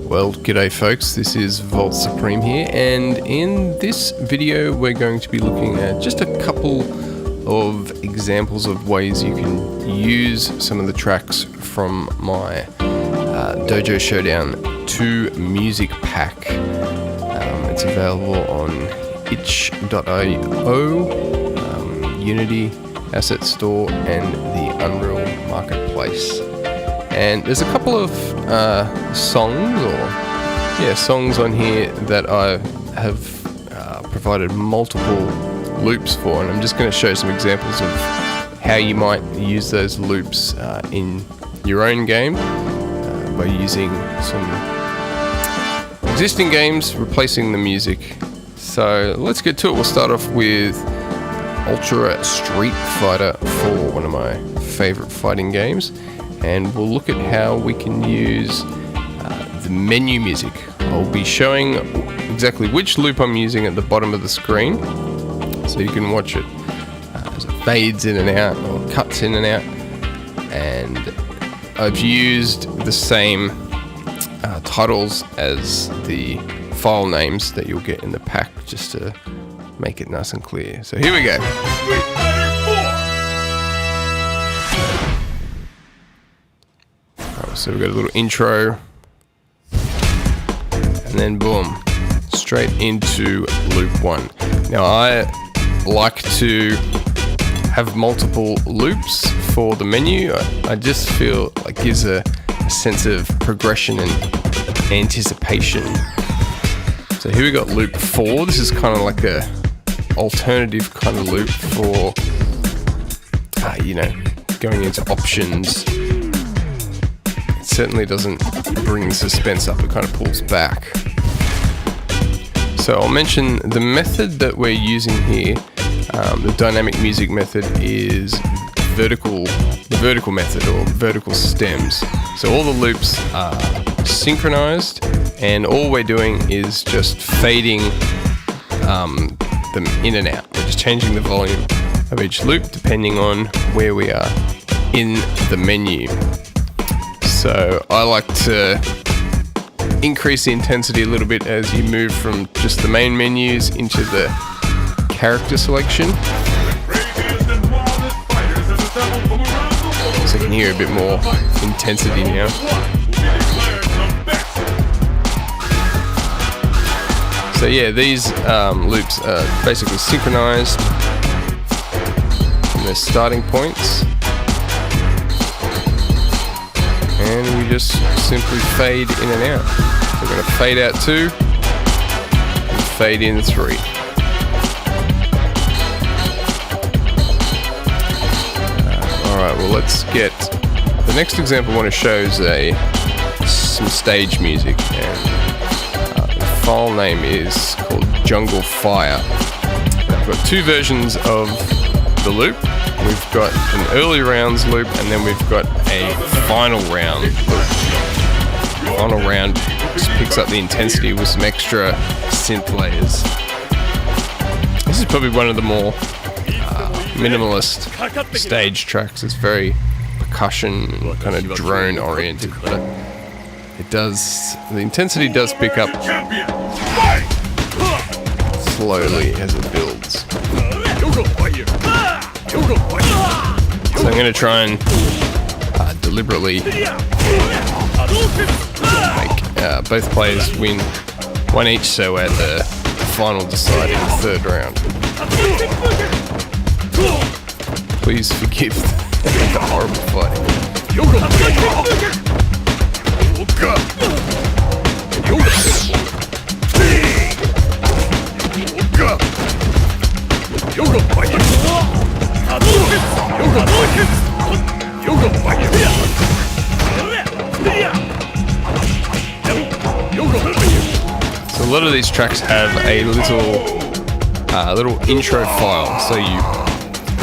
Well, g'day folks, this is Voltz Supreme here, and in this video we're going to be looking at just a couple of examples of ways you can use some of the tracks from my Dojo Showdown 2 music pack. It's available on itch.io, Unity Asset Store, and the Unreal Marketplace. And there's a couple of songs on here that I have provided multiple loops for, and I'm just going to show some examples of how you might use those loops in your own game by using some existing games, replacing the music. So let's get to it. We'll start off with Ultra Street Fighter 4, one of my favorite fighting games. And we'll look at how we can use the menu music. I'll be showing exactly which loop I'm using at the bottom of the screen, so you can watch it as it fades in and out or cuts in and out. And I've used the same titles as the file names that you'll get in the pack, just to make it nice and clear. So here we go. So we've got a little intro, and then boom, straight into loop 1. Now I like to have multiple loops for the menu. I just feel like it gives a sense of progression and anticipation. So here we got loop 4. This is kind of like a alternative kind of loop for, going into options. Certainly doesn't bring the suspense up, it kind of pulls back. So I'll mention the method that we're using here. The dynamic music method is the vertical method, or vertical stems. So all the loops are synchronized, and all we're doing is just fading them in and out. We're just changing the volume of each loop depending on where we are in the menu. So I like to increase the intensity a little bit as you move from just the main menus into the character selection. So you can hear a bit more intensity now. So yeah, these loops are basically synchronized from their starting points. And we just simply fade in and out. So we're going to fade out 2 and fade in 3. Alright, well let's get... The next example I want to show is some stage music. And the file name is called Jungle Fire. And I've got 2 versions of the loop. We've got an early rounds loop, and then we've got a final round loop. Final round just picks up the intensity with some extra synth layers. This is probably one of the more minimalist stage tracks. It's very percussion, kind of drone oriented, but the intensity does pick up slowly as it builds. So I'm going to try and deliberately make both players win one each, so at the final deciding third round. Please forgive the horrible fighting. So a lot of these tracks have a little intro file, so you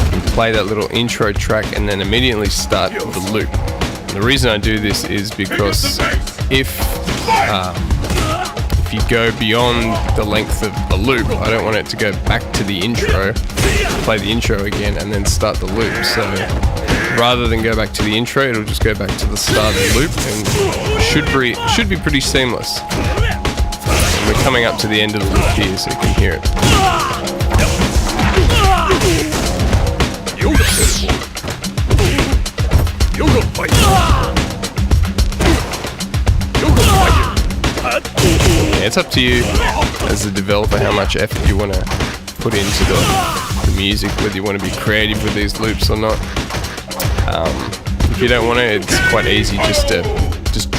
can play that little intro track and then immediately start the loop. And the reason I do this is because if you go beyond the length of a loop, I don't want it to go back to the intro, play the intro again, and then start the loop. So rather than go back to the intro, it'll just go back to the start of the loop and should be pretty seamless. And we're coming up to the end of the loop here, so you can hear it. Yeah, it's up to you as a developer how much effort you want to put into the music, whether you want to be creative with these loops or not. If you don't want to, it's quite easy just to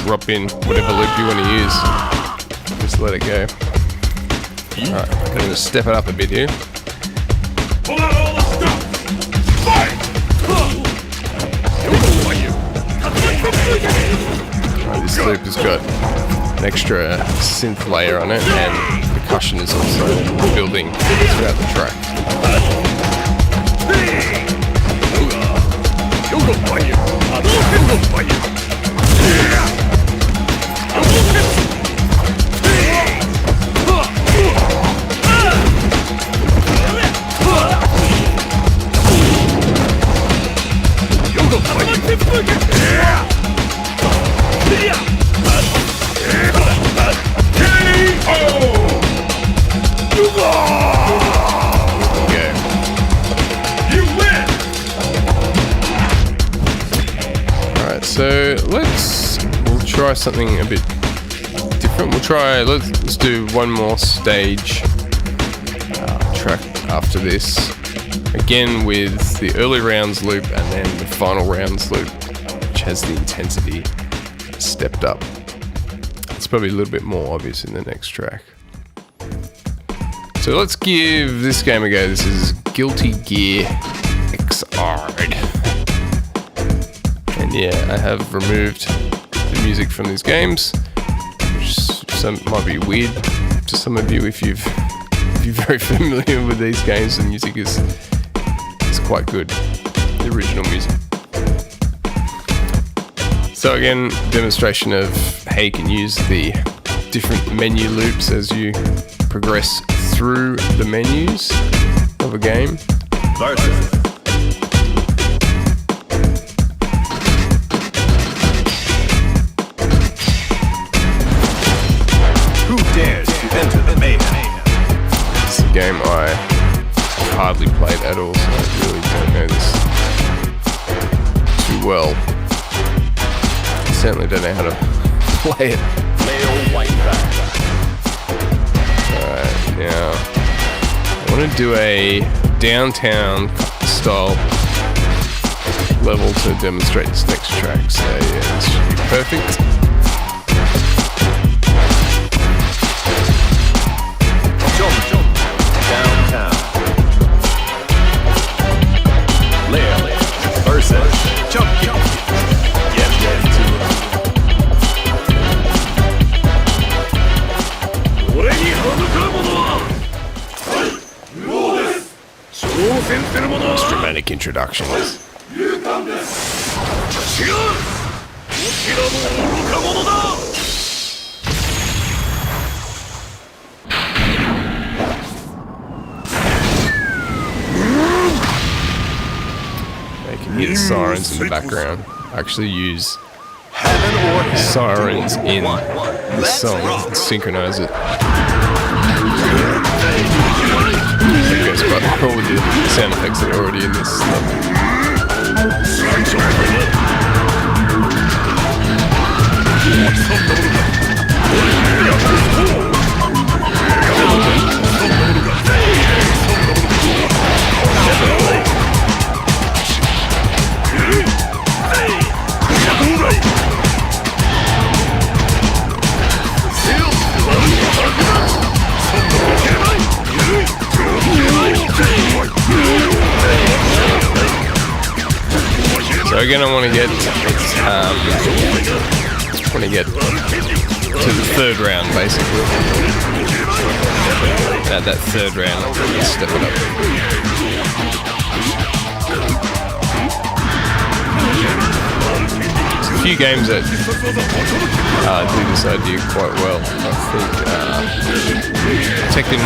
drop in whatever loop you want to use. Just let it go. Alright, I'm going to step it up a bit here. Right, this loop has got an extra synth layer on it, and percussion is also building throughout the track. So we'll try something a bit different. Let's do one more stage track after this. Again with the early rounds loop and then the final rounds loop, which has the intensity stepped up. It's probably a little bit more obvious in the next track. So let's give this game a go. This is Guilty Gear Xr'd. And yeah, I have removed the music from these games, which might be weird to some of you if you're very familiar with these games. The music is quite good, the original music. So again, demonstration of how you can use the different menu loops as you progress through the menus of a game. Versus. Who dares to enter the mayhem? It's a game I hardly played at all, so I really don't know this too well. I certainly don't know how to play it. Alright, now I want to do a downtown style level to demonstrate this next track, so yeah, this should be perfect. Downtown. Layer. Versus. Jump. Most dramatic introductions. They can hear the sirens in the background. I actually use sirens in the song and synchronize it. It goes quite well with the sound effects that are already in this stuff. So again, I want to get to the third round, basically. At that third round, let's step it up. There's a few games that do this idea quite well. I think Tekken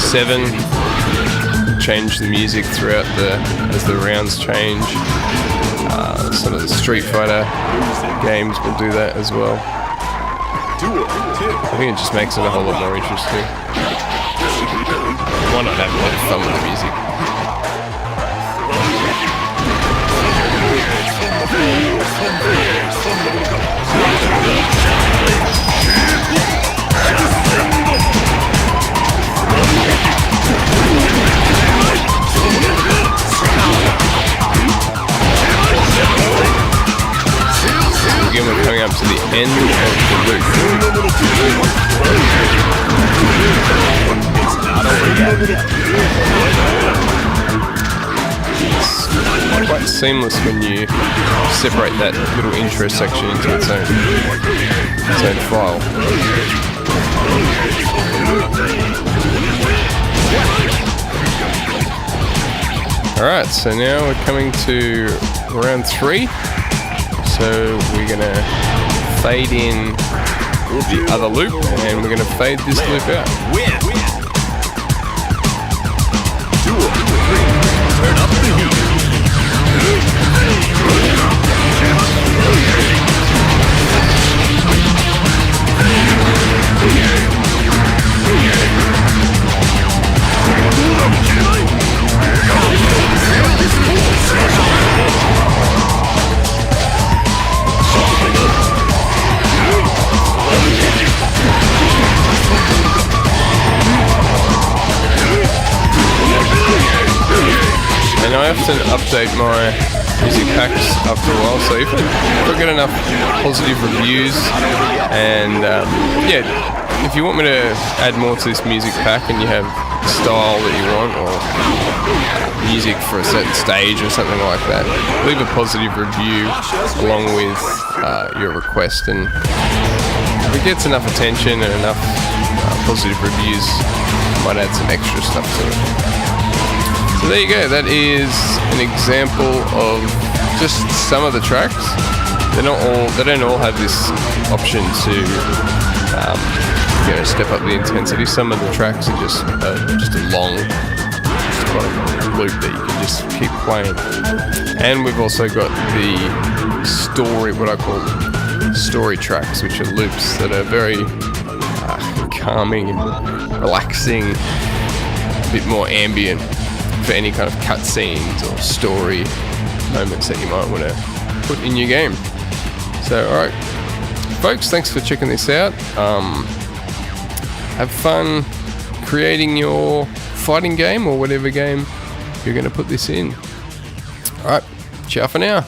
7 change the music throughout as the rounds change. Some of the Street Fighter games will do that as well. I think it just makes it a whole lot more interesting. Why not have a lot of fun with the music? Again, we're coming up to the end of the loop. It's quite seamless when you separate that little intro section into its own file. Alright, so now we're coming to round 3. So we're gonna fade in the other loop, and we're gonna fade this loop out. Turn up the heat. And I often update my music packs after a while, so if I get enough positive reviews and yeah, if you want me to add more to this music pack and you have style that you want or music for a certain stage or something like that, leave a positive review along with your request, and if it gets enough attention and enough positive reviews, I might add some extra stuff to it. So there you go, that is an example of just some of the tracks. They don't all have this option to step up the intensity. Some of the tracks are just a long loop that you can just keep playing. And we've also got the story, what I call story tracks, which are loops that are very calming and relaxing, a bit more ambient for any kind of cutscenes or story moments that you might want to put in your game. So, alright, folks, thanks for checking this out. Have fun creating your fighting game or whatever game you're going to put this in. Alright, ciao for now.